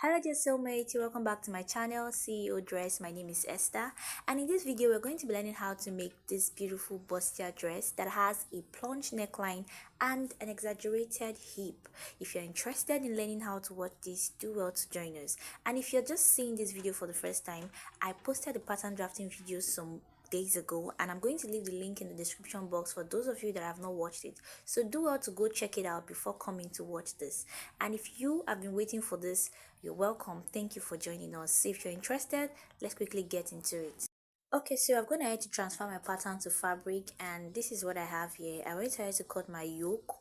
Hello dear soulmate, welcome back to my channel CEO Dress. My name is Esther, and in this video we're going to be learning how to make this beautiful bustier dress that has a plunged neckline and an exaggerated hip. If you're interested in learning how to watch this, do well to join us. And if you're just seeing this video for the first time, I posted a pattern drafting video some days ago, and I'm going to leave the link in the description box for those of you that have not watched it. So do well to go check it out before coming to watch this. And if you have been waiting for this, you're welcome. Thank you for joining us. So if you're interested, let's quickly get into it. Okay, so I'm going to to transfer my pattern to fabric, and this is what I have here. I went ahead to cut my yoke,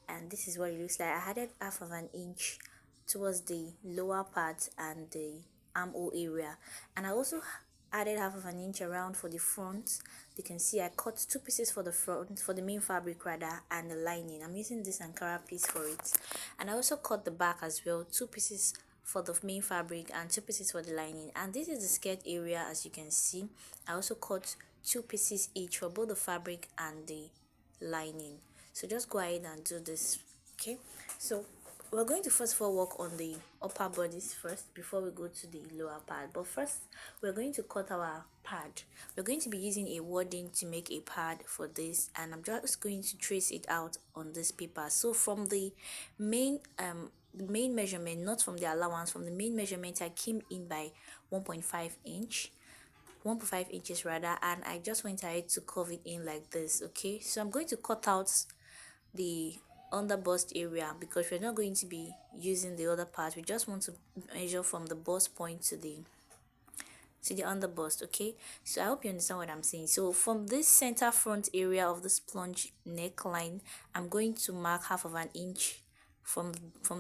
and this is what it looks like. I added half of an inch towards the lower part and the armhole area, and I also added half of an inch around for the front. You can see I cut two pieces for the front, for the main fabric rather, and the lining. I'm using this Ankara piece for it, and I also cut the back as well, two pieces for the main fabric and two pieces for the lining. And this is the skirt area. As you can see, I also cut two pieces each for both the fabric and the lining. So just go ahead and do this. Okay, so we're going to first of all work on the upper bodice first before we go to the lower part. But first we're going to cut our pad. We're going to be using a wording to make a pad for this, and I'm just going to trace it out on this paper. So from the main measurement, not from the allowance, from the main measurement, I came in by 1.5 inch, 1.5 inches rather, and I just went ahead to curve it in like this. Okay, so I'm going to cut out the under bust area because we're not going to be using the other part. We just want to measure from the bust point to the under bust. Okay, so I hope you understand what I'm saying. So from this center front area of this plunge neckline, I'm going to mark half of an inch from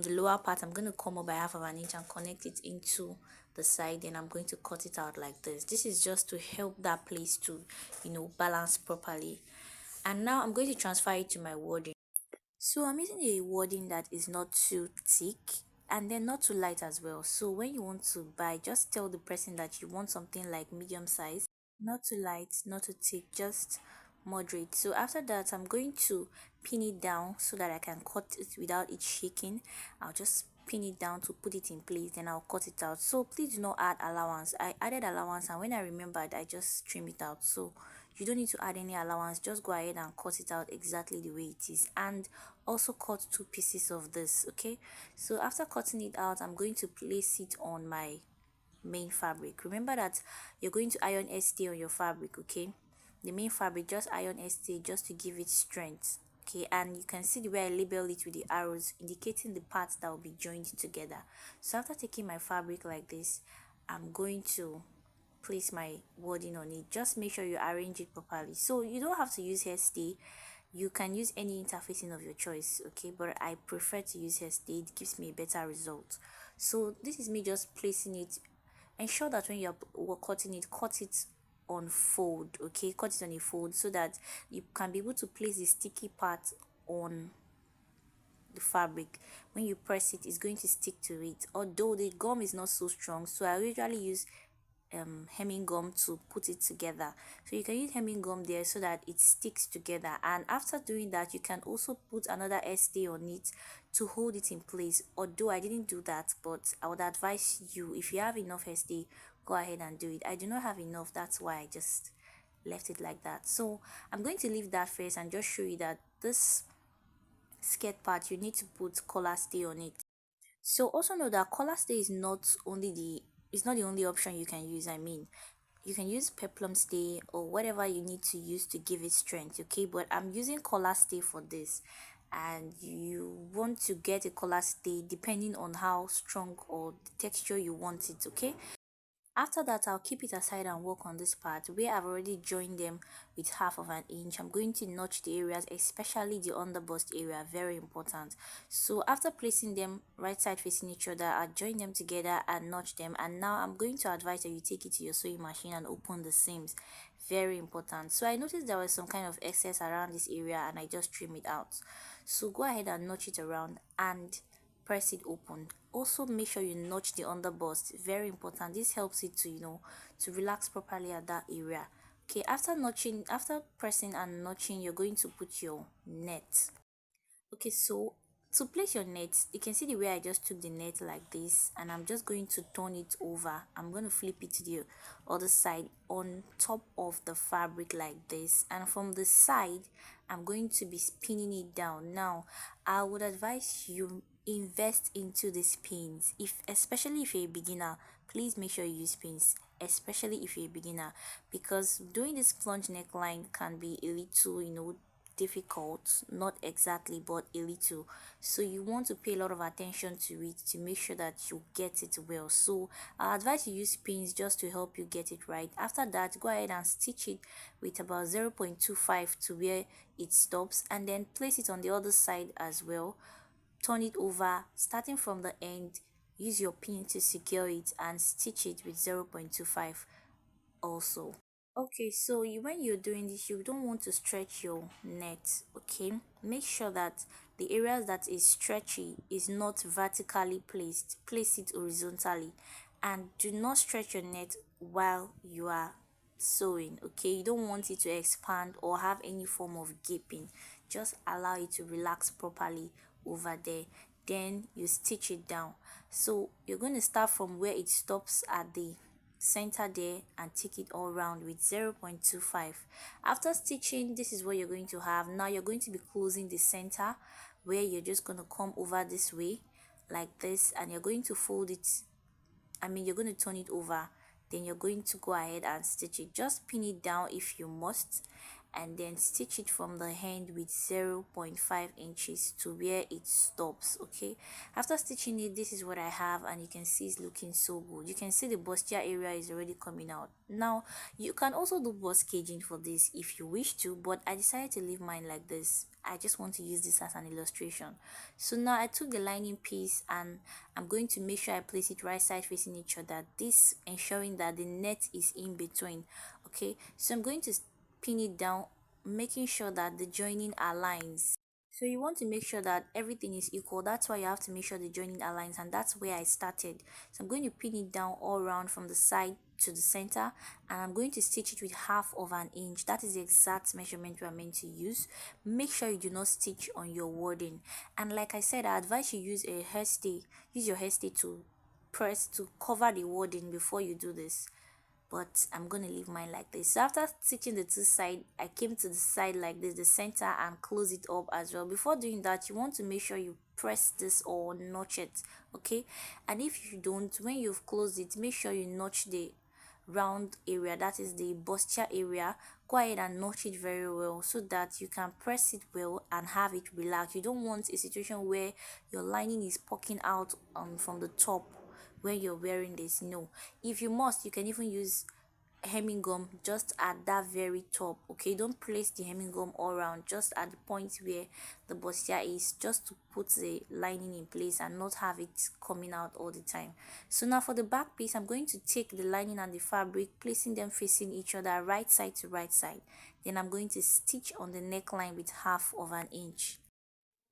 the lower part. I'm going to come up by half of an inch and connect it into the side, and I'm going to cut it out like this. This is just to help that place to balance properly. And now I'm going to transfer it to my wording. So I'm using a wording that is not too thick and then not too light as well. So when you want to buy, just tell the person that you want something like medium size, not too light, not too thick, just moderate. So after that, I'm going to pin it down so that I can cut it without it shaking. I'll just pin it down to put it in place, then I'll cut it out. So please do not add allowance. I added allowance, and when I remembered, I just trim it out. So you don't need to add any allowance, just go ahead and cut it out exactly the way it is. And also cut two pieces of this. Okay, so after cutting it out, I'm going to place it on my main fabric. Remember that you're going to iron ST on your fabric. Okay, the main fabric, just iron ST just to give it strength. Okay, and you can see the way I label it with the arrows indicating the parts that will be joined together. So after taking my fabric like this, I'm going to place my wording on it. Just make sure you arrange it properly. So you don't have to use hairstay, you can use any interfacing of your choice. Okay, but I prefer to use hairstay. It gives me a better result. So this is me just placing it. Ensure that when you're cutting it, cut it on fold. Okay, cut it on a fold so that you can be able to place the sticky part on the fabric. When you press it, it's going to stick to it, although the gum is not so strong. So I usually use hemming gum to put it together. So you can use hemming gum there so that it sticks together, and after doing that, you can also put another stay on it to hold it in place. Although I didn't do that, but I would advise you, if you have enough stay, go ahead and do it. I do not have enough, that's why I just left it like that. So I'm going to leave that first and just show you that this skirt part, you need to put collar stay on it. So also know that collar stay is not only the it's not the only option you can use. I mean, you can use peplum stay or whatever you need to use to give it strength. Okay, but I'm using collar stay for this, and you want to get a collar stay depending on how strong or the texture you want it. Okay, after that, I'll keep it aside and work on this part where I've already joined them with half of an inch. I'm going to notch the areas, especially the underbust area, very important. So after placing them right side facing each other, I'll join them together and notch them. And now I'm going to advise that you take it to your sewing machine and open the seams, very important. So I noticed there was some kind of excess around this area, and I just trim it out. So go ahead and notch it around and press it open. Also make sure you notch the underbust, very important. This helps it to to relax properly at that area. Okay, after notching, after pressing and notching, you're going to put your net. Okay, so To place your net, you can see the way I just took the net like this, and I'm just going to turn it over. I'm going to flip it to the other side on top of the fabric like this, and from the side I'm going to be spinning it down. Now I would advise you invest into these pins, if especially if you're a beginner. Please make sure you use pins, especially if you're a beginner, because doing this plunge neckline can be a little, difficult, not exactly, but a little. So you want to pay a lot of attention to it to make sure that you get it well. So I advise you use pins just to help you get it right. After that, go ahead and stitch it with about 0.25 to where it stops, and then place it on the other side as well. Turn it over, starting from the end. Use your pin to secure it and stitch it with 0.25 also. Okay, so when you're doing this, you don't want to stretch your net. Okay, make sure that the areas that is stretchy is not vertically placed. Place it horizontally, and do not stretch your net while you are sewing. Okay, you don't want it to expand or have any form of gaping. Just allow it to relax properly over there. Then you stitch it down. So you're going to start from where it stops at the center there and take it all round with 0.25. After stitching, this is what you're going to have. Now you're going to be closing the center, where you're just going to come over this way like this, and you're going to fold it. You're going to turn it over. Then you're going to go ahead and stitch it. Just pin it down if you must, and then stitch it from the end with 0.5 inches to where it stops. Okay, after stitching it, this is what I have, and you can see it's looking so good. You can see the bustier area is already coming out. Now you can also do bust caging for this if you wish to, but I decided to leave mine like this. I just want to use this as an illustration. So now I took the lining piece, and I'm going to make sure I place it right side facing each other, this ensuring that the net is in between. Okay, so I'm going to pin it down, making sure that the joining aligns. So you want to make sure that everything is equal. That's why you have to make sure the joining aligns, and that's where I started. So I'm going to pin it down all around from the side to the center, and I'm going to stitch it with 1/2 inch. That is the exact measurement we are meant to use. Make sure you do not stitch on your wording, and like I said, I advise you use a hairstay. Use your hairstay to press to cover the wording before you do this, but I'm gonna leave mine like this. So after stitching the two side, I came to the side like this, the center, and close it up as well. Before doing that, you want to make sure you press this or notch it. Okay, and if you don't, when you've closed it, make sure you notch the round area, that is the bustier area. Go ahead and notch it very well so that you can press it well and have it relax. You don't want a situation where your lining is poking out from the top when you're wearing this. No, if you must, you can even use hemming gum just at that very top. Okay, don't place the hemming gum all around, just at the point where the bustier is, just to put the lining in place and not have it coming out all the time. So now for the back piece, I'm going to take the lining and the fabric, placing them facing each other, right side to right side. Then I'm going to stitch on the neckline with 1/2 inch.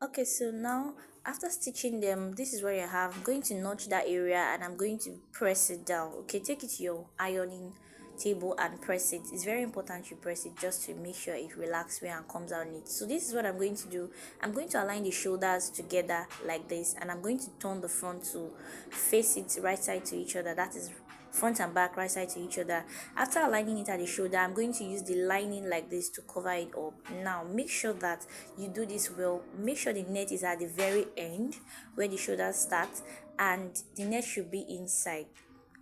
Okay, so now after stitching them, this is where I have. I'm going to notch that area, and I'm going to press it down. Okay, take it to your ironing table and press it. It's very important you press it just to make sure it relaxes where and comes out neat. So this is what I'm going to do. I'm going to align the shoulders together like this, and I'm going to turn the front to face it right side to each other. That is front and back right side to each other. After aligning it at the shoulder, I'm going to use the lining like this to cover it up. Now make sure that you do this well. Make sure the net is at the very end where the shoulders start, and the net should be inside.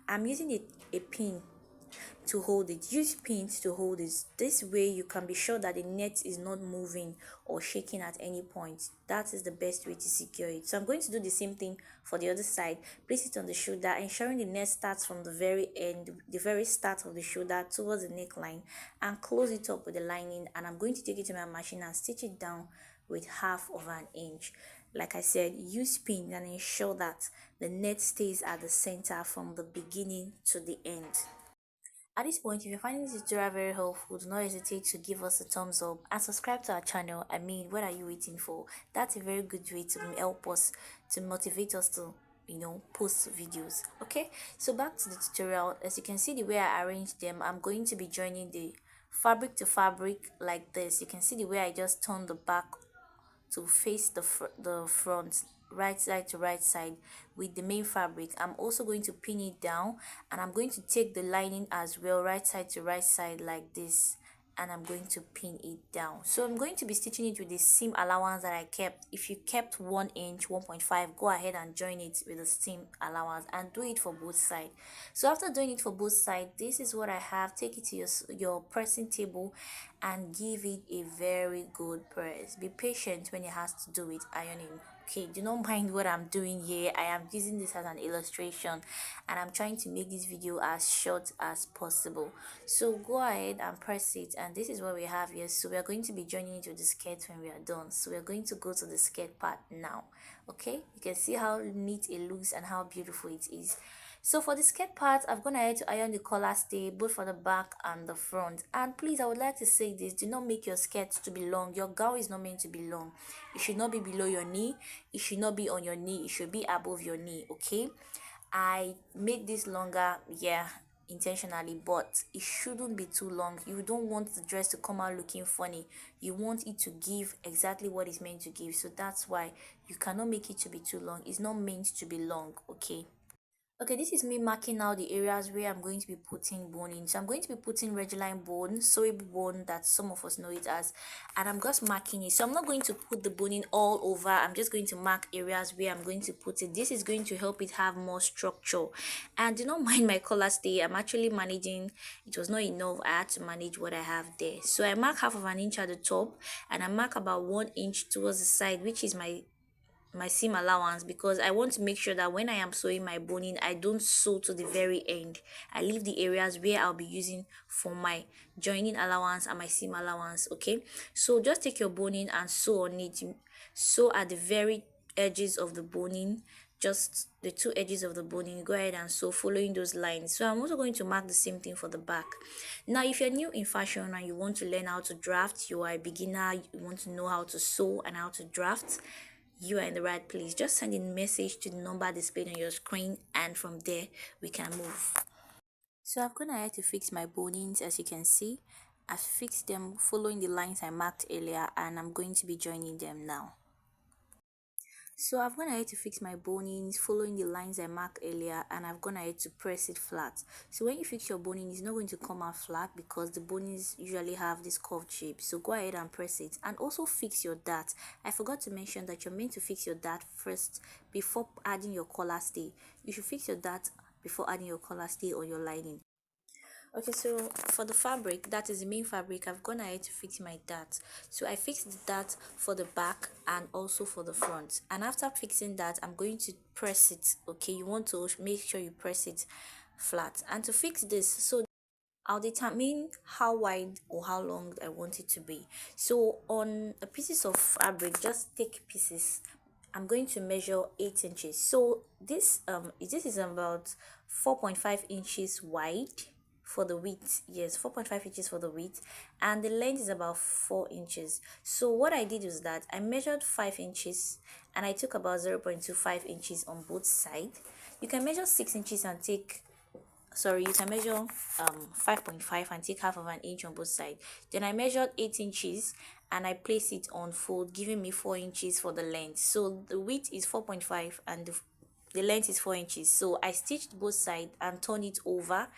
I'm using a pin to hold it. Use pins to hold it. This way you can be sure that the net is not moving or shaking at any point. That is the best way to secure it. So I'm going to do the same thing for the other side. Place it on the shoulder, ensuring the net starts from the very end, the very start of the shoulder towards the neckline, and close it up with the lining. And I'm going to take it to my machine and stitch it down with 1/2 inch. Like I said, use pins and ensure that the net stays at the center from the beginning to the end. At this point, if you're finding this tutorial very helpful, do not hesitate to give us a thumbs up and subscribe to our channel. What are you waiting for? That's a very good way to help us, to motivate us to, post videos. Okay, so back to the tutorial. As you can see the way I arranged them, I'm going to be joining the fabric to fabric like this. You can see the way I just turned the back to face the front, right side to right side with the main fabric. I'm also going to pin it down, and I'm going to take the lining as well, right side to right side like this, and I'm going to pin it down. So I'm going to be stitching it with the seam allowance that I kept. If you kept 1 inch, 1.5, go ahead and join it with the seam allowance and do it for both sides. So after doing it for both sides, this is what I have. Take it to your pressing table and give it a very good press. Be patient when it has to do with ironing. Okay, do not mind what I'm doing here. I am using this as an illustration, and I'm trying to make this video as short as possible. So go ahead and press it, and this is what we have here. So we are going to be joining it with the skirt when we are done. So we are going to go to the skirt part now. Okay, you can see how neat it looks and how beautiful it is. So for the skirt part, I've gone ahead to iron the collar stay both for the back and the front. And please, I would like to say this: do not make your skirt to be long. Your gown is not meant to be long. It should not be below your knee. It should not be on your knee. It should be above your knee. Okay, I made this longer, yeah, intentionally, but it shouldn't be too long. You don't want the dress to come out looking funny. You want it to give exactly what it's meant to give. So that's why you cannot make it to be too long. It's not meant to be long. Okay. Okay, this is me marking out the areas where I'm going to be putting bone in. So I'm going to be putting Regline bone, sewable bone that some of us know it as, and I'm just marking it. So I'm not going to put the bone in all over. I'm just going to mark areas where I'm going to put it. This is going to help it have more structure. And do not mind my color stay. I'm actually managing. It was not enough. I had to manage what I have there. So I mark half of an inch at the top, and I mark about 1 inch towards the side, which is my seam allowance, because I want to make sure that when I am sewing my boning, I don't sew to the very end. I leave the areas where I'll be using for my joining allowance and my seam allowance. Okay, so just take your boning and sew on it. Sew at the very edges of the boning, just the two edges of the boning. Go ahead and sew following those lines. So I'm also going to mark the same thing for the back. Now if you're new in fashion and you want to learn how to draft, you are a beginner, you want to know how to sew and how to draft, you are in the right place. Just send a message to the number displayed on your screen, and from there we can move. So I've gone ahead to fix my bonings. As you can see, I've fixed them following the lines I marked earlier, and I'm going to be joining them now. So I've gone ahead to fix my bonings following the lines I marked earlier, and I've gone ahead to press it flat. So when you fix your boning, it's not going to come out flat because the bonings usually have this curved shape. So go ahead and press it, and also fix your dart. I forgot to mention that you're meant to fix your dart first before adding your collar stay. You should fix your dart before adding your collar stay or your lining. Okay, so for the fabric, that is the main fabric, I've gone ahead to fix my dart. So I fixed the dart for the back and also for the front, and after fixing that, I'm going to press it. Okay, you want to make sure you press it flat. And to fix this, so I'll determine how wide or how long I want it to be. So on a pieces of fabric, just take pieces. I'm going to measure 8 inches. So this is about 4.5 inches wide for the width. Yes, 4.5 inches for the width, and the length is about 4 inches. So what I did was that I measured 5 inches, and I took about 0.25 inches on both sides. You can measure 6 inches and take, sorry, you can measure 5.5 and take half of an inch on both sides. Then I measured 8 inches and I place it on fold, giving me 4 inches for the length. So the width is 4.5 and the length is 4 inches. So I stitched both sides and turned it over.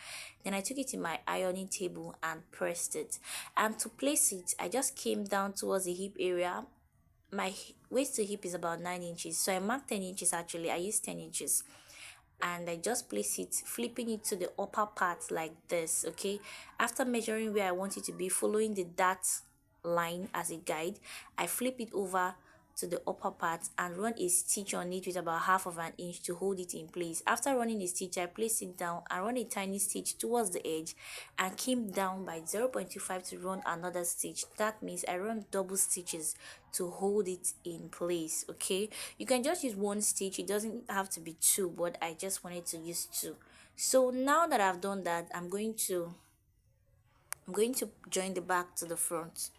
Then I took it in my ironing table and pressed it. And to place it, I just came down towards the hip area. My waist to hip is about 9 inches, so I marked 10 inches. Actually, I used 10 inches, and I just place it, flipping it to the upper part like this. Okay, after measuring where I want it to be, following the dart line as a guide, I flip it over to the upper part and run a stitch on it with about half of an inch to hold it in place. After running a stitch, I place it down and run a tiny stitch towards the edge and came down by 0.25 to run another stitch. That means I run double stitches to hold it in place. Okay, you can just use one stitch, it doesn't have to be two, but I just wanted to use two. So now that I've done that, I'm going to join the back to the front.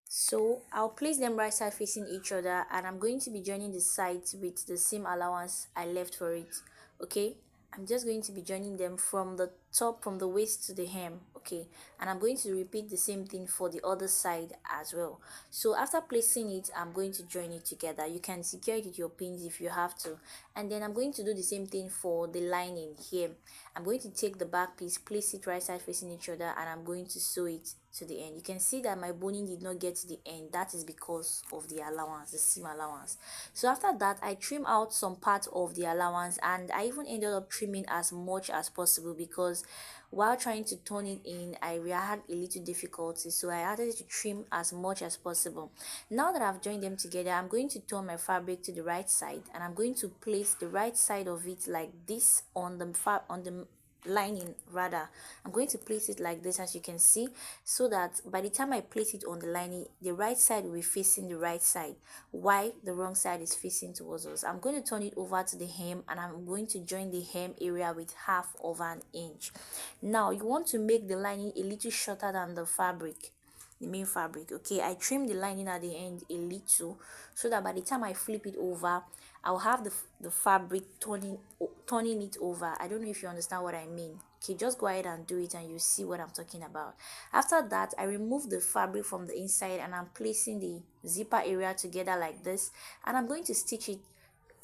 So I'll place them right side facing each other, and I'm going to be joining the sides with the seam allowance I left for it. Okay, I'm just going to be joining them from the top, from the waist to the hem. Okay, and I'm going to repeat the same thing for the other side as well. So after placing it, I'm going to join it together. You can secure it with your pins if you have to, and then I'm going to do the same thing for the lining here. I'm going to take the back piece, place it right side facing each other, and I'm going to sew it to the end. You can see that my boning did not get to the end. That is because of the allowance, the seam allowance. So after that, I trim out some part of the allowance, and I even ended up trimming as much as possible because while trying to turn it in, I had a little difficulty, so I had to trim as much as possible. Now that I've joined them together, I'm going to turn my fabric to the right side, and I'm going to place the right side of it like this on the lining. Rather, I'm going to place it like this, as you can see, so that by the time I place it on the lining, the right side will be facing the right side while the wrong side is facing towards us. I'm going to turn it over to the hem, and I'm going to join the hem area with 1/2 inch. Now you want to make the lining a little shorter than the fabric, the main fabric. Okay, I trim the lining at the end a little so that by the time I flip it over, I'll have the fabric turning it over. I don't know if you understand what I mean. Okay, just go ahead and do it and you see what I'm talking about. After that, I remove the fabric from the inside, and I'm placing the zipper area together like this, and I'm going to stitch it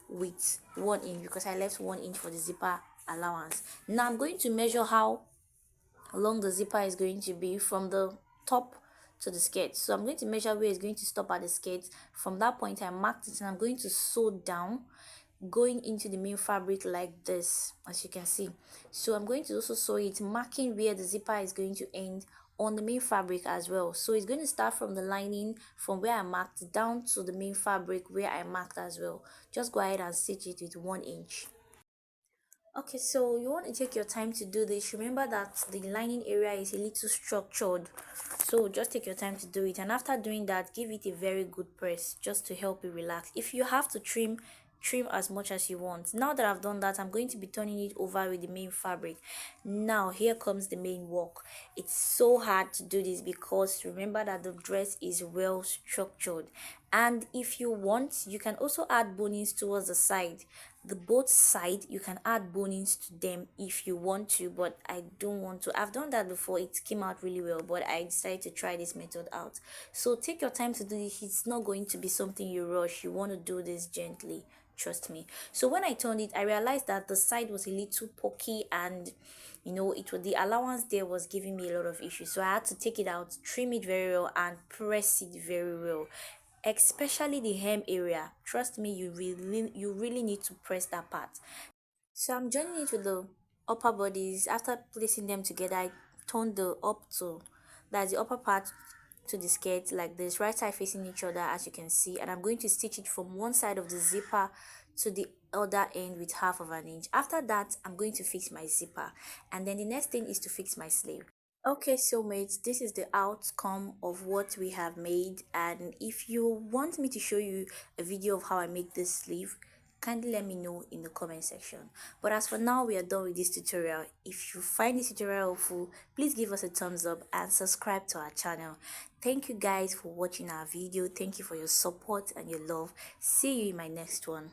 with 1 inch because I left 1 inch for the zipper allowance. Now I'm going to measure how long the zipper is going to be from the top to the skirt. So I'm going to measure where it's going to stop at the skirt. From that point, I marked it, and I'm going to sew down, going into the main fabric like this, as you can see. So I'm going to also sew it, marking where the zipper is going to end on the main fabric as well. So it's going to start from the lining, from where I marked, down to the main fabric where I marked as well. Just go ahead and stitch it with 1 inch. Okay, so you want to take your time to do this. Remember that the lining area is a little structured, so just take your time to do it. And after doing that, give it a very good press just to help you relax. If you have to trim as much as you want. Now that I've done that, I'm going to be turning it over with the main fabric. Now here comes the main work. It's so hard to do this because remember that the dress is well structured, and if you want, you can also add bonings towards the side. The both side, you can add bonings to them if you want to, but I don't want to. I've done that before, it came out really well, but I decided to try this method out. So take your time to do this. It's not going to be something you rush. You want to do this gently, trust me. So when I turned it, I realized that the side was a little pokey, and it was the allowance there was giving me a lot of issues. So I had to take it out, trim it very well, and press it very well, especially the hem area. Trust me, you really need to press that part. So I'm joining it with the upper bodies. After placing them together, I turned that's the upper part, to the skirt like this, right side facing each other, as you can see, and I'm going to stitch it from one side of the zipper to the other end with 1/2 inch. After that, I'm going to fix my zipper, and then the next thing is to fix my sleeve. Okay, so mates, this is the outcome of what we have made, and if you want me to show you a video of how I make this sleeve, kindly let me know in the comment section. But as for now, we are done with this tutorial. If you find this tutorial helpful, please give us a thumbs up and subscribe to our channel. Thank you guys for watching our video. Thank you for your support and your love. See you in my next one.